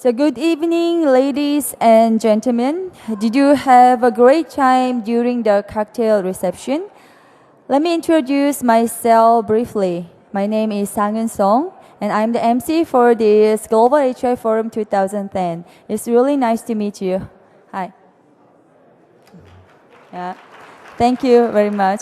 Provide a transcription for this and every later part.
So good evening, ladies and gentlemen. Did you have a great time during the cocktail reception? Let me introduce myself briefly. My name is Sang-eun Song, and I'm the MC for this Global HR Forum 2010. It's really nice to meet you. Hi. Yeah. Thank you very much.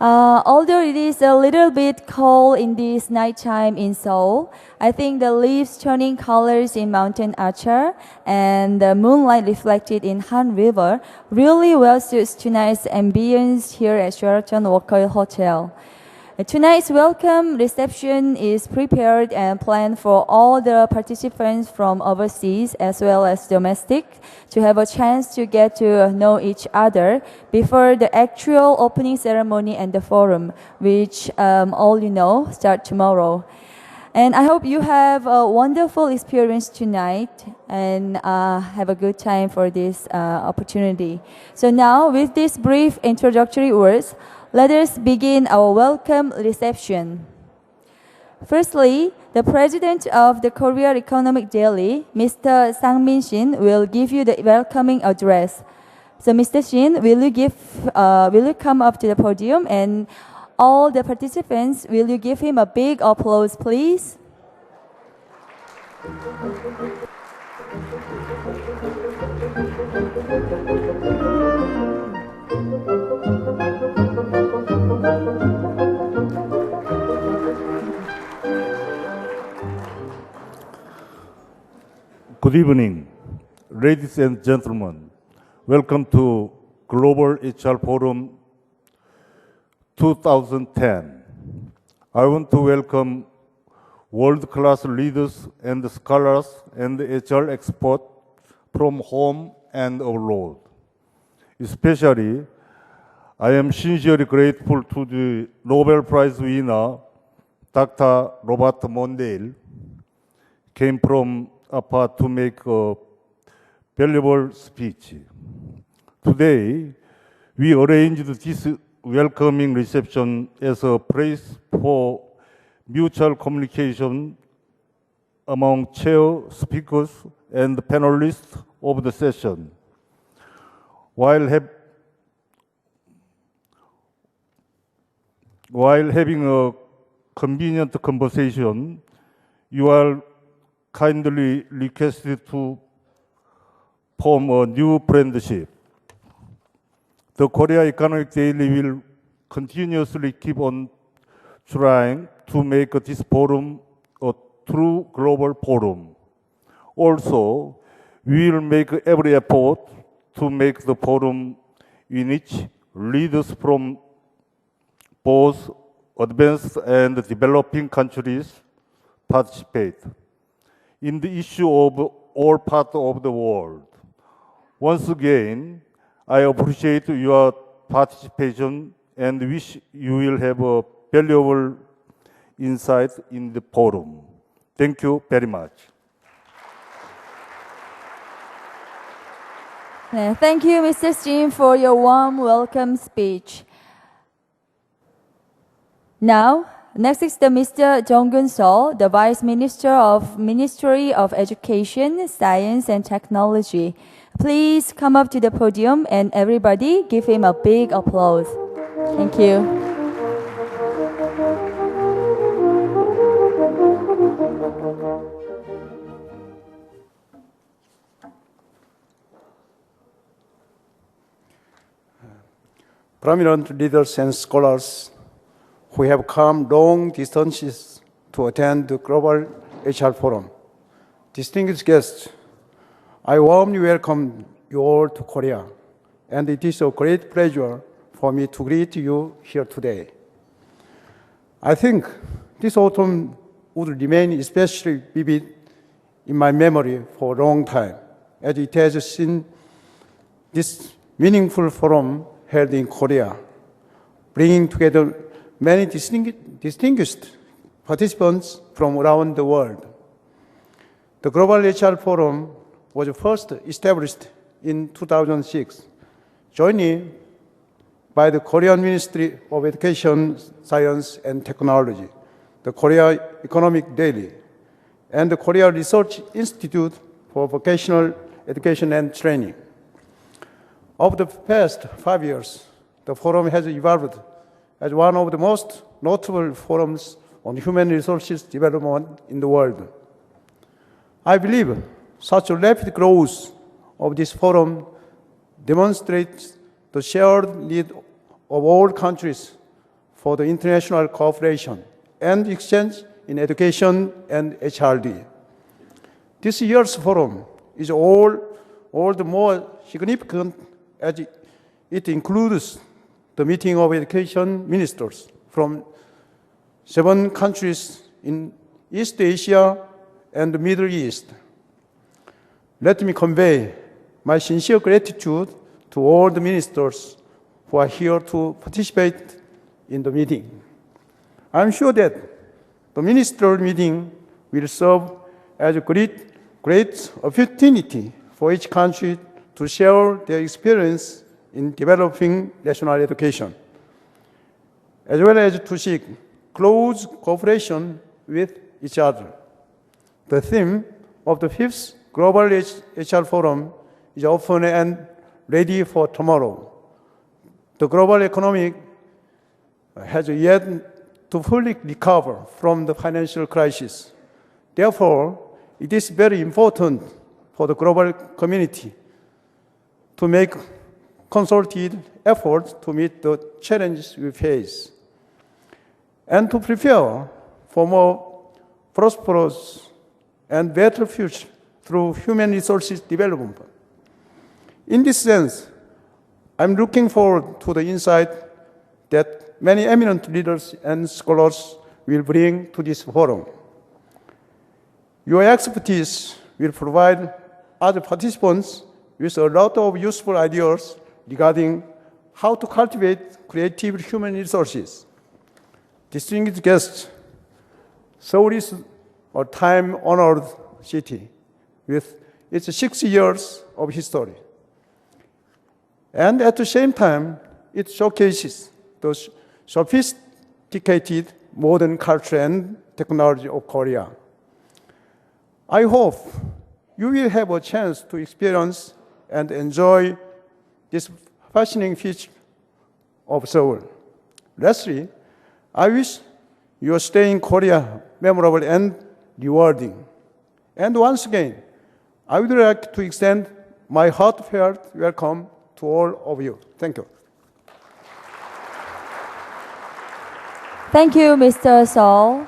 Although it is a little bit cold in this nighttime in Seoul, I think the leaves turning colors in Mountain Archer and the moonlight reflected in Han River really well suits tonight's ambience here at Sheraton Walker Hotel. Tonight's welcome reception is prepared and planned for all the participants from overseas as well as domestic to have a chance to get to know each other before the actual opening ceremony and the forum, which all you know start tomorrow. And I hope you have a wonderful experience tonight and have a good time for this opportunity. So now with these brief introductory words, let us begin our welcome reception. Firstly, the president of the Korea Economic Daily, Mr. Sang Min-shin, will give you the welcoming address. So, Mr. Shin, will you come up to the podium, and all the participants, will you give him a big applause, please? Good evening, ladies and gentlemen. Welcome to Global HR Forum 2010. I want to welcome world-class leaders and scholars and HR experts from home and abroad. Especially, I am sincerely grateful to the Nobel Prize winner, Dr. Robert Mondale, came from apart to make a valuable speech. Today, we arranged this welcoming reception as a place for mutual communication among chair speakers and panelists of the session. While having a convenient conversation, you are kindly requested to form a new friendship. The Korea Economic Daily will continuously keep on trying to make this forum a true global forum. Also, we will make every effort to make the forum in which leaders from both advanced and developing countries participate in the issue of all parts of the world. Once again, I appreciate your participation and wish you will have a valuable insight in the forum. Thank you very much. Thank you, Mr. Shin, for your warm welcome speech. Now, next is the Mr. Jong-gun Seo, the Vice Minister of Ministry of Education, Science and Technology. Please come up to the podium and everybody give him a big applause. Thank you. Prominent leaders and scholars who have come long distances to attend the Global HR Forum. Distinguished guests, I warmly welcome you all to Korea, and it is a great pleasure for me to greet you here today. I think this autumn would remain especially vivid in my memory for a long time, as it has seen this meaningful forum held in Korea, bringing together many distinguished participants from around the world. The Global HR Forum was first established in 2006, joined by the Korean Ministry of Education, Science and Technology, the Korea Economic Daily, and the Korea Research Institute for Vocational Education and Training. Over the past 5 years, the forum has evolved as one of the most notable forums on human resources development in the world. I believe such a rapid growth of this forum demonstrates the shared need of all countries for the international cooperation and exchange in education and HRD. This year's forum is all the more significant as it includes the meeting of education ministers from 7 countries in East Asia and the Middle East. Let me convey my sincere gratitude to all the ministers who are here to participate in the meeting. I'm sure that the ministerial meeting will serve as a great opportunity for each country to share their experience in developing national education, as well as to seek close cooperation with each other. The theme of the 5th Global HR Forum is open and ready for tomorrow. The global economy has yet to fully recover from the financial crisis. Therefore, it is very important for the global community to make concerted efforts to meet the challenges we face and to prepare for more prosperous and better future through human resources development. In this sense, I'm looking forward to the insight that many eminent leaders and scholars will bring to this forum. Your expertise will provide other participants with a lot of useful ideas regarding how to cultivate creative human resources. Distinguished guests, Seoul is a time-honored city with its 60 years of history. And at the same time, it showcases the sophisticated modern culture and technology of Korea. I hope you will have a chance to experience and enjoy this fascinating feature of Seoul. Lastly, I wish your stay in Korea memorable and rewarding. And once again, I would like to extend my heartfelt welcome to all of you. Thank you. Thank you, Mr. Sol.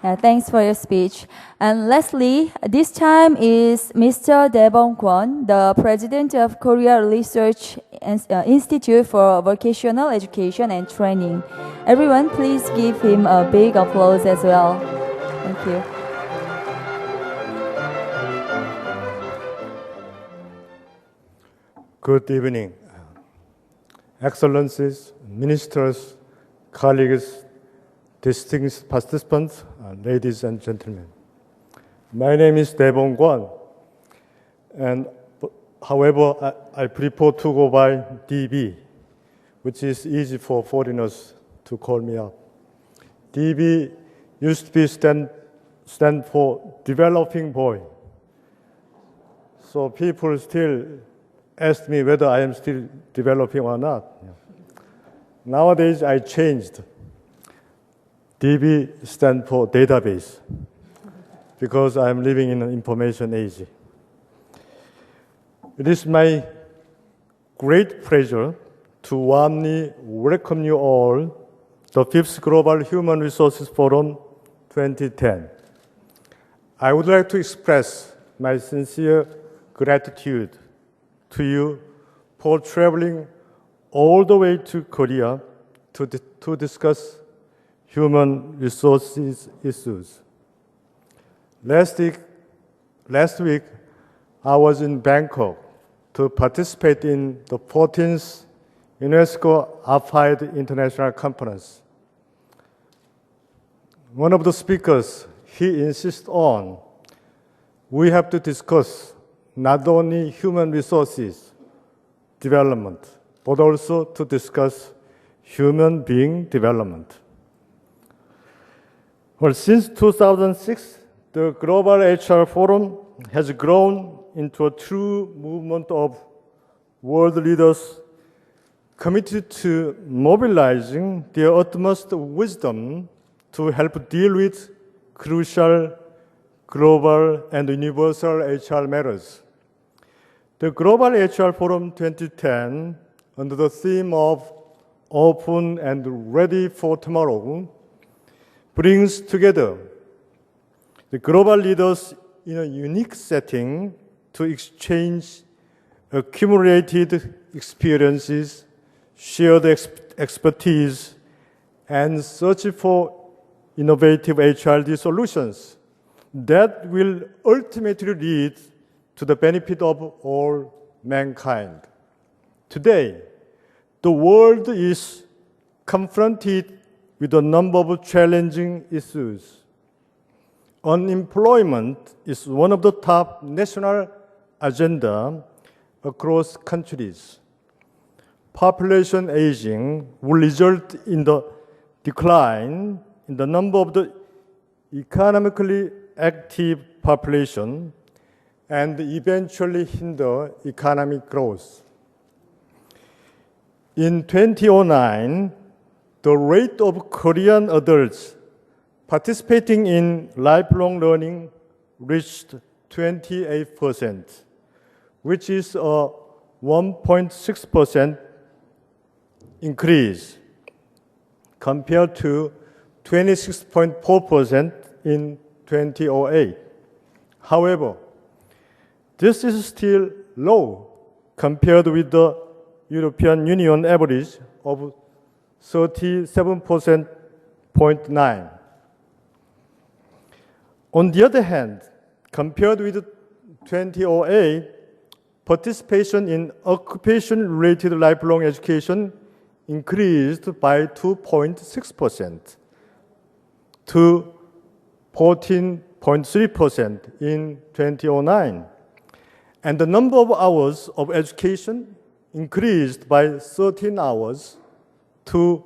Thanks for your speech. And lastly, this time is Mr. Daebong Kwon, the president of Korea Research Institute for Vocational Education and Training. Everyone, please give him a big applause as well. Thank you. Good evening. Excellencies, ministers, colleagues, distinguished participants, ladies and gentlemen. My name is Daebong Kwon, and however, I prefer to go by DB, which is easy for foreigners to call me up. DB used to be stand for developing boy. So people still ask me whether I am still developing or not. Nowadays, I changed. DB stands for database, because I'm living in an information age. It is my great pleasure to warmly welcome you all to the 5th Global Human Resources Forum 2010. I would like to express my sincere gratitude to you for traveling all the way to Korea to discuss human resources issues. Last week, I was in Bangkok to participate in the 14th UNESCO AFIDE International Conference. One of the speakers, he insists on, we have to discuss not only human resources development, but also to discuss human being development. Well, since 2006, the Global HR Forum has grown into a true movement of world leaders committed to mobilizing their utmost wisdom to help deal with crucial global and universal HR matters. The Global HR Forum 2010, under the theme of Open and Ready for Tomorrow, brings together the global leaders in a unique setting to exchange accumulated experiences, shared expertise, and search for innovative HRD solutions that will ultimately lead to the benefit of all mankind. Today, the world is confronted with a number of challenging issues. Unemployment is one of the top national agenda across countries. Population aging will result in the decline in the number of the economically active population and eventually hinder economic growth. In 2009, the rate of Korean adults participating in lifelong learning reached 28%, which is a 1.6% increase compared to 26.4% in 2008. However, this is still low compared with the European Union average of 37.9%. On the other hand, compared with 2008, participation in occupation-related lifelong education increased by 2.6% to 14.3% in 2009. And the number of hours of education increased by 13 hours to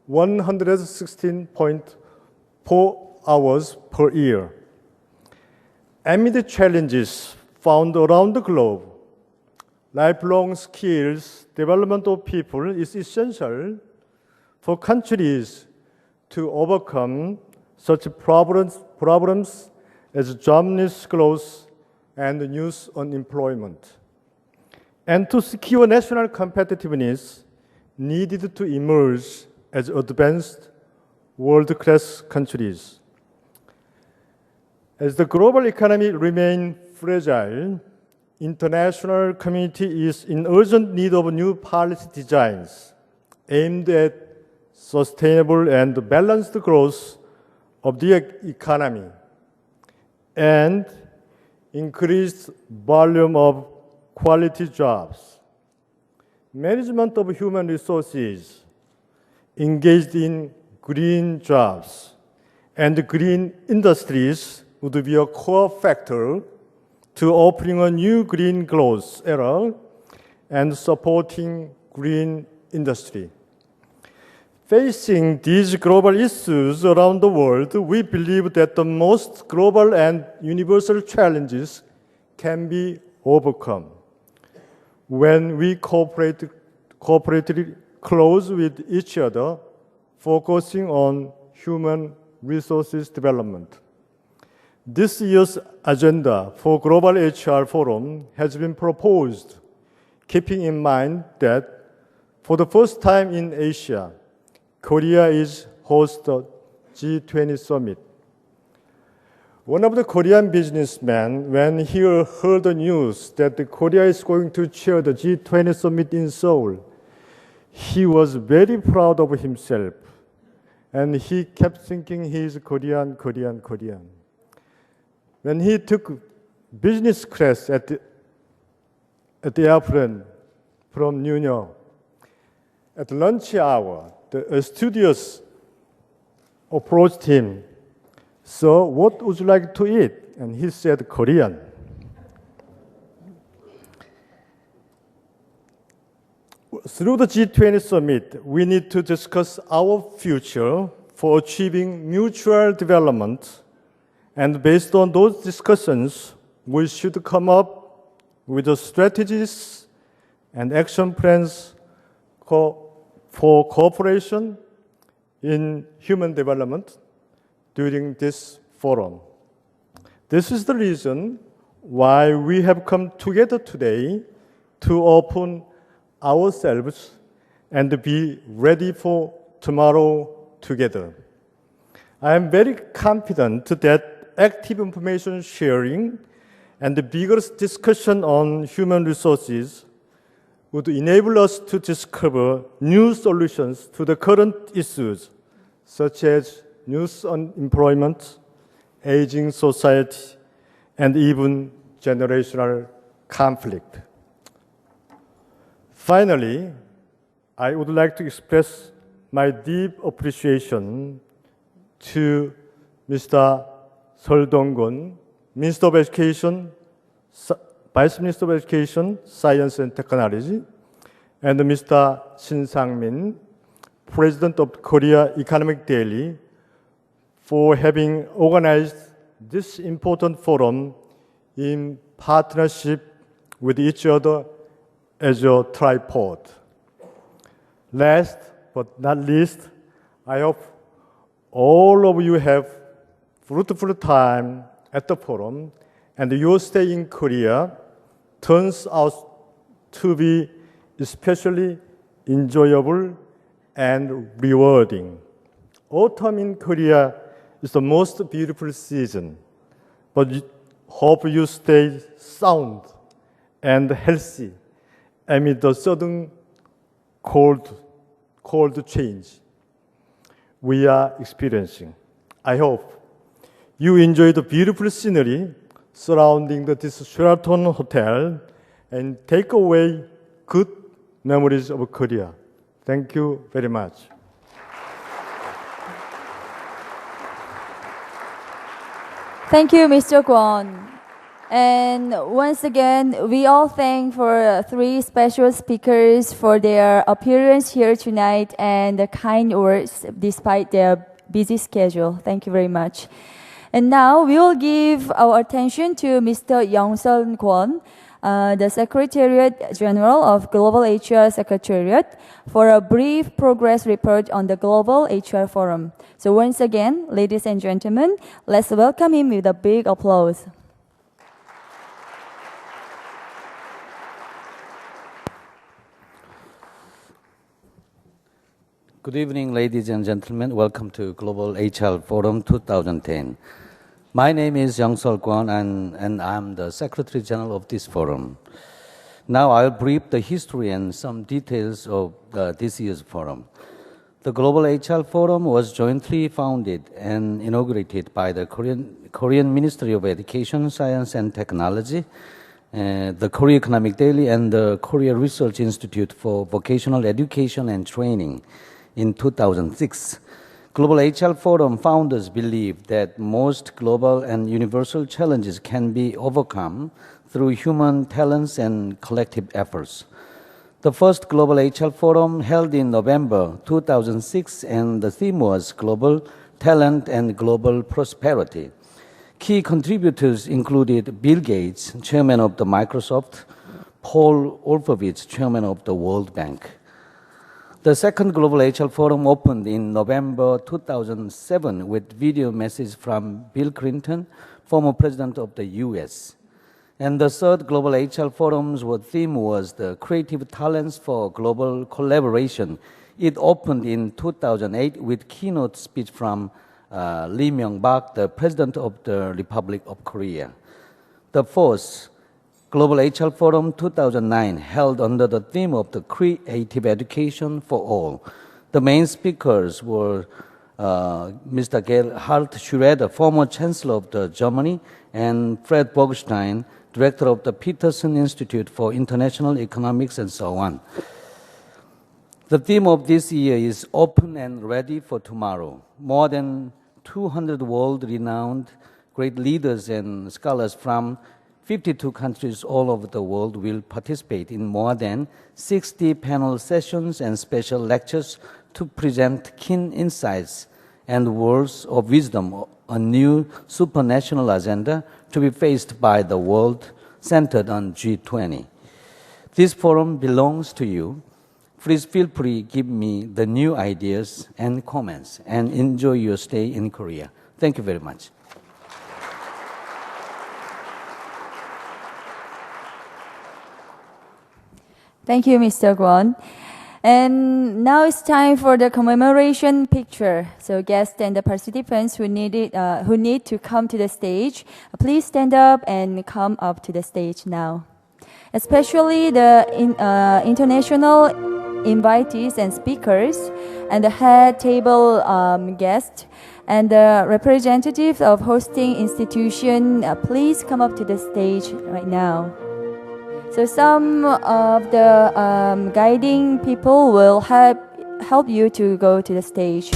116.4 hours per year. Amid the challenges found around the globe, lifelong skills development of people is essential for countries to overcome such problems as jobless growth and youth unemployment. And to secure national competitiveness needed to emerge as advanced world-class countries. As the global economy remains fragile, international community is in urgent need of new policy designs aimed at sustainable and balanced growth of the economy and increased volume of quality jobs. Management of human resources engaged in green jobs and green industries would be a core factor to opening a new green growth era and supporting green industry. Facing these global issues around the world, we believe that the most global and universal challenges can be overcome when we cooperate close with each other, focusing on human resources development. This year's agenda for Global HR Forum has been proposed, keeping in mind that for the first time in Asia, Korea is host of G20 summit. One of the Korean businessmen, when he heard the news that Korea is going to chair the G20 summit in Seoul, he was very proud of himself, and he kept thinking he is Korean. When he took business class at the airplane from New York, at lunch hour, the studios approached him. So, what would you like to eat? And he said, Korean. Through the G20 summit, we need to discuss our future for achieving mutual development. And based on those discussions, we should come up with the strategies and action plans for cooperation in human development during this forum. This is the reason why we have come together today to open ourselves and be ready for tomorrow together. I am very confident that active information sharing and the vigorous discussion on human resources would enable us to discover new solutions to the current issues, such as youth unemployment, aging society, and even generational conflict. Finally, I would like to express my deep appreciation to Mr. Seol Dong-gun, Minister of Education, Vice Minister of Education, Science and Technology, and Mr. Shin Sang-min, President of Korea Economic Daily, for having organized this important forum in partnership with each other as a tripod. Last but not least, I hope all of you have fruitful time at the forum, and your stay in Korea turns out to be especially enjoyable and rewarding. Autumn in Korea is the most beautiful season, but hope you stay sound and healthy amid the sudden cold change we are experiencing. I hope you enjoy the beautiful scenery surrounding this Sheraton Hotel and take away good memories of Korea. Thank you very much. Thank you, Mr. Kwon. And once again, we all thank for three special speakers for their appearance here tonight and the kind words despite their busy schedule. Thank you very much. And now we will give our attention to Mr. Young-Sun Kwon, the Secretariat General of Global HR Secretariat, for a brief progress report on the Global HR Forum. So once again, ladies and gentlemen, let's welcome him with a big applause. Good evening, ladies and gentlemen. Welcome to Global HR Forum 2010. My name is Young-Sun Kwon, and I'm the Secretary General of this forum. Now I'll brief the history and some details of this year's forum. The Global HR Forum was jointly founded and inaugurated by the Korean Ministry of Education, Science and Technology, the Korea Economic Daily, and the Korea Research Institute for Vocational Education and Training in 2006. Global HR Forum founders believe that most global and universal challenges can be overcome through human talents and collective efforts. The first Global HR Forum held in November 2006, and the theme was Global Talent and Global Prosperity. Key contributors included Bill Gates, chairman of the Microsoft, Paul Wolfowitz, chairman of the World Bank. The second Global HR Forum opened in November 2007 with video message from Bill Clinton, former president of the US. And the third Global HR Forum's theme was the Creative Talents for Global Collaboration. It opened in 2008 with keynote speech from Lee Myung-bak, the president of the Republic of Korea. The fourth Global HR Forum 2009 held under the theme of the Creative Education for All. The main speakers were Mr. Gerhard Schröder, former Chancellor of Germany, and Fred Borgstein, Director of the Peterson Institute for International Economics, and so on. The theme of this year is Open and Ready for Tomorrow. More than 200 world-renowned great leaders and scholars from 52 countries all over the world will participate in more than 60 panel sessions and special lectures to present keen insights and words of wisdom, a new supranational agenda to be faced by the world centered on G20. This forum belongs to you. Please feel free to give me the new ideas and comments and enjoy your stay in Korea. Thank you very much. Thank you, Mr. Kwon. And now it's time for the commemoration picture. So guests and the participants who need to come to the stage, please stand up and come up to the stage now. Especially the international invitees and speakers, and the head table guests, and the representatives of hosting institution, please come up to the stage right now. So some of the guiding people will help you to go to the stage.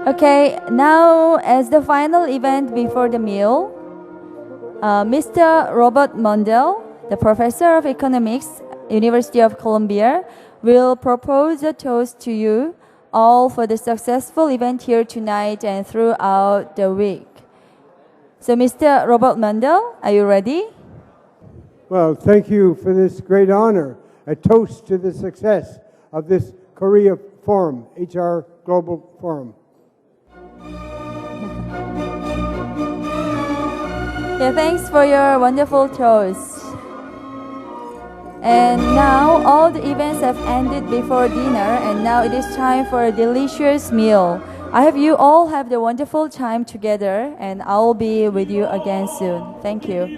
Okay, now as the final event before the meal, Mr. Robert Mundell, the professor of economics, University of Columbia, will propose a toast to you all for the successful event here tonight and throughout the week. So Mr. Robert Mundell, are you ready? Well, thank you for this great honor. A toast to the success of this Korea Forum, HR Global Forum. Yeah, thanks for your wonderful toast. And now all the events have ended before dinner, and now it is time for a delicious meal. I hope you all have the wonderful time together, and I'll be with you again soon. Thank you.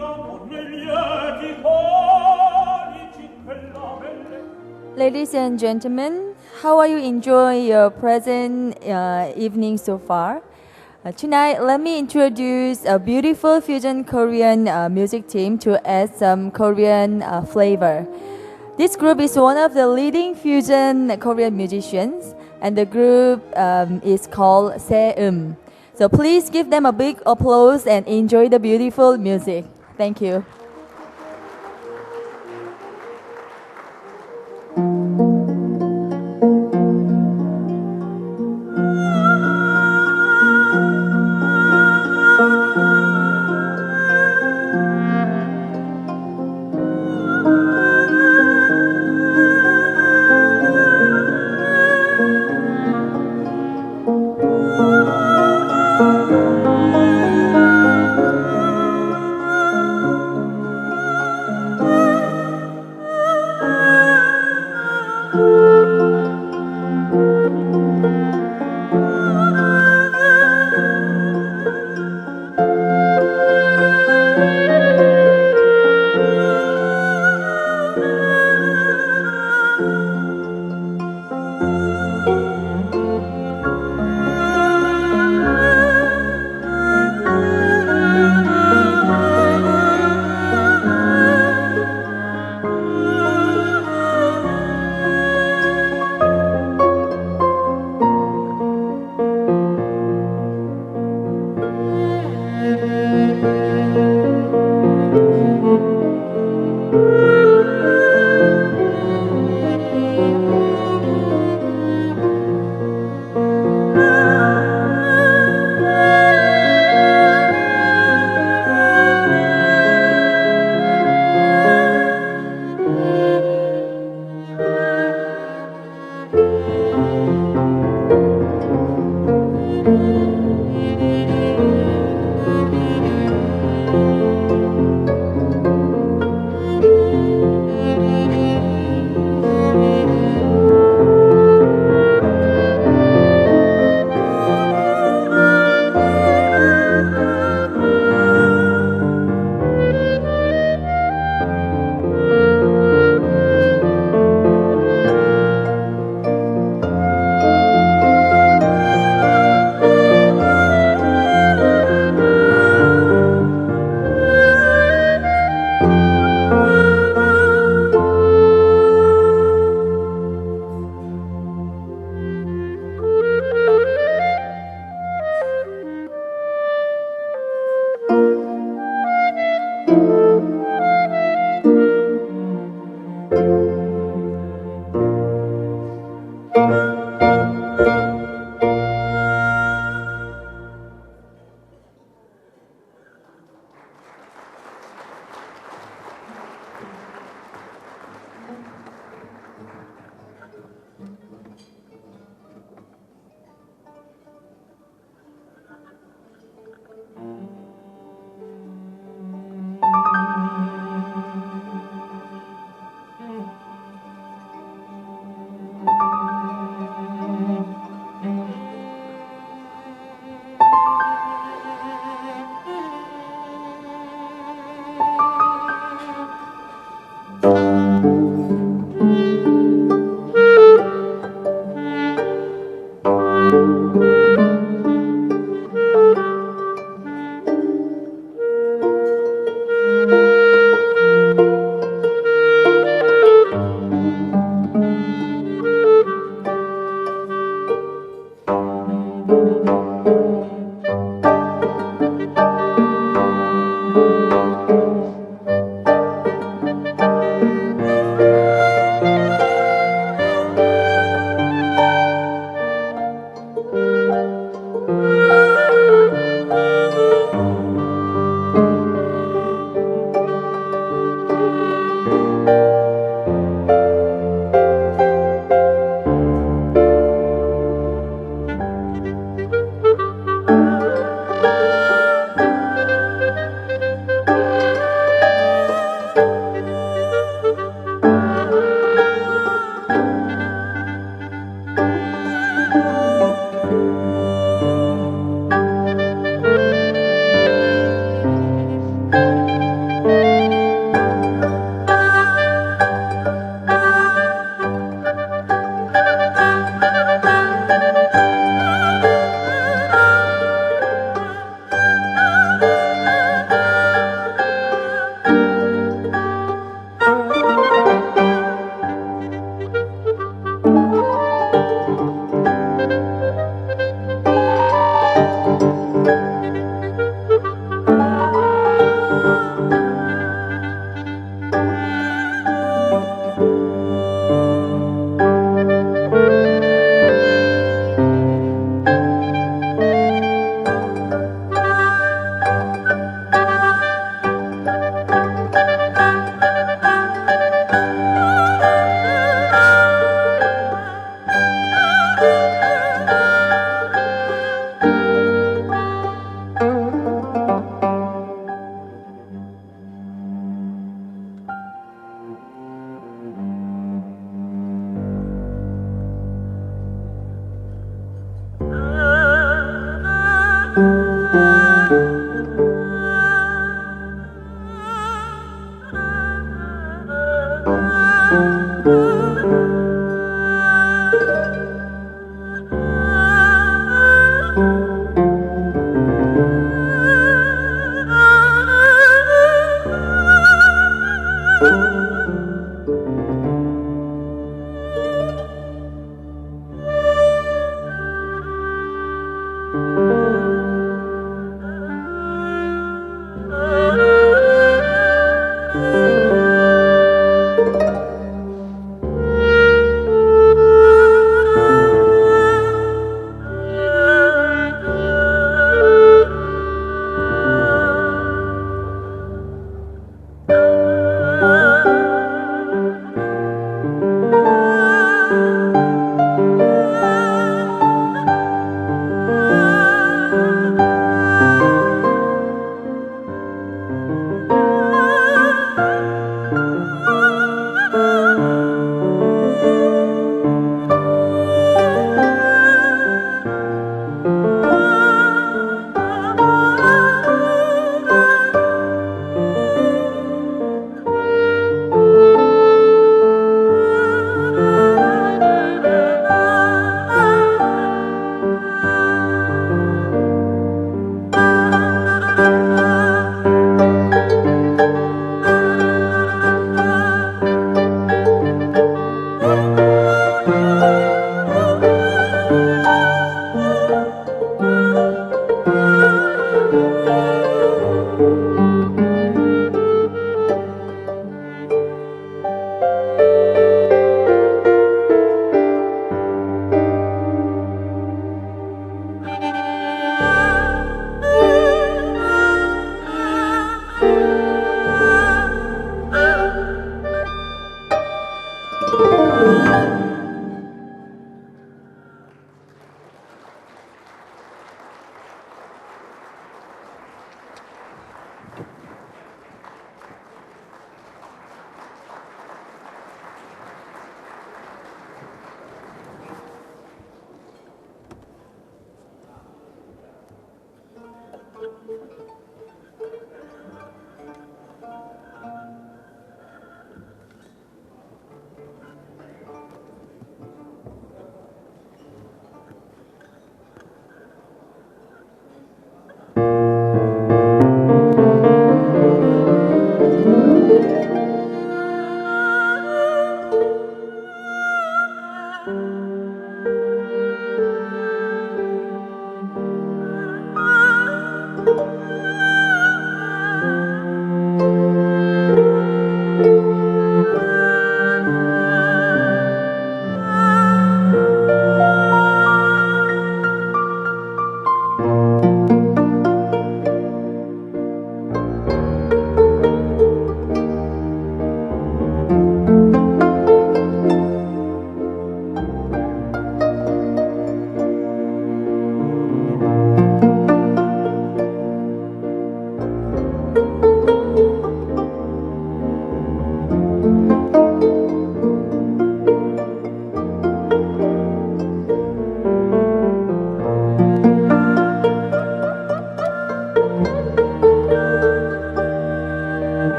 Ladies and gentlemen, how are you enjoying your present evening so far? Tonight, let me introduce a beautiful fusion Korean music team to add some Korean flavor. This group is one of the leading fusion Korean musicians, and the group is called Seum. So please give them a big applause and enjoy the beautiful music. Thank you.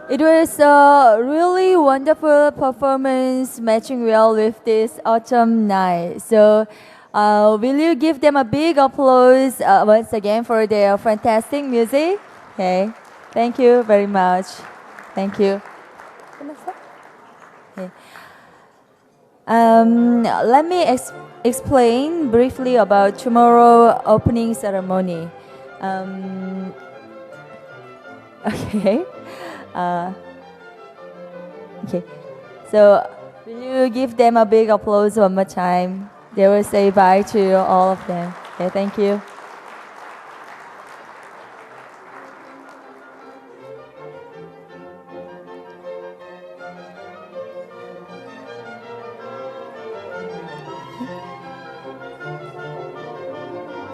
It was a really wonderful performance, matching well with this autumn night. So, will you give them a big applause once again for their fantastic music? Okay, thank you very much. Thank you. Okay. Let me explain briefly about tomorrow opening ceremony. Okay. Okay. So, will you give them a big applause one more time? They will say bye to all of them. Okay, thank you.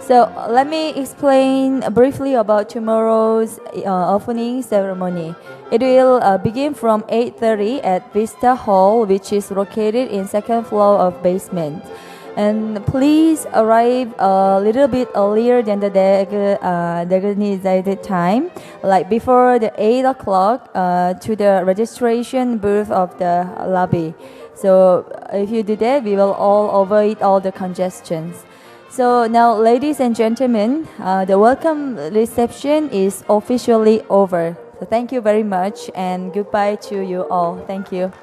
So let me explain briefly about tomorrow's opening ceremony. It will begin from 8:30 at Vista Hall, which is located in second floor of basement. And please arrive a little bit earlier than the designated time, like before the 8 o'clock to the registration booth of the lobby. So if you do that, we will all avoid all the congestions. So now, ladies and gentlemen, the welcome reception is officially over. So thank you very much and goodbye to you all. Thank you.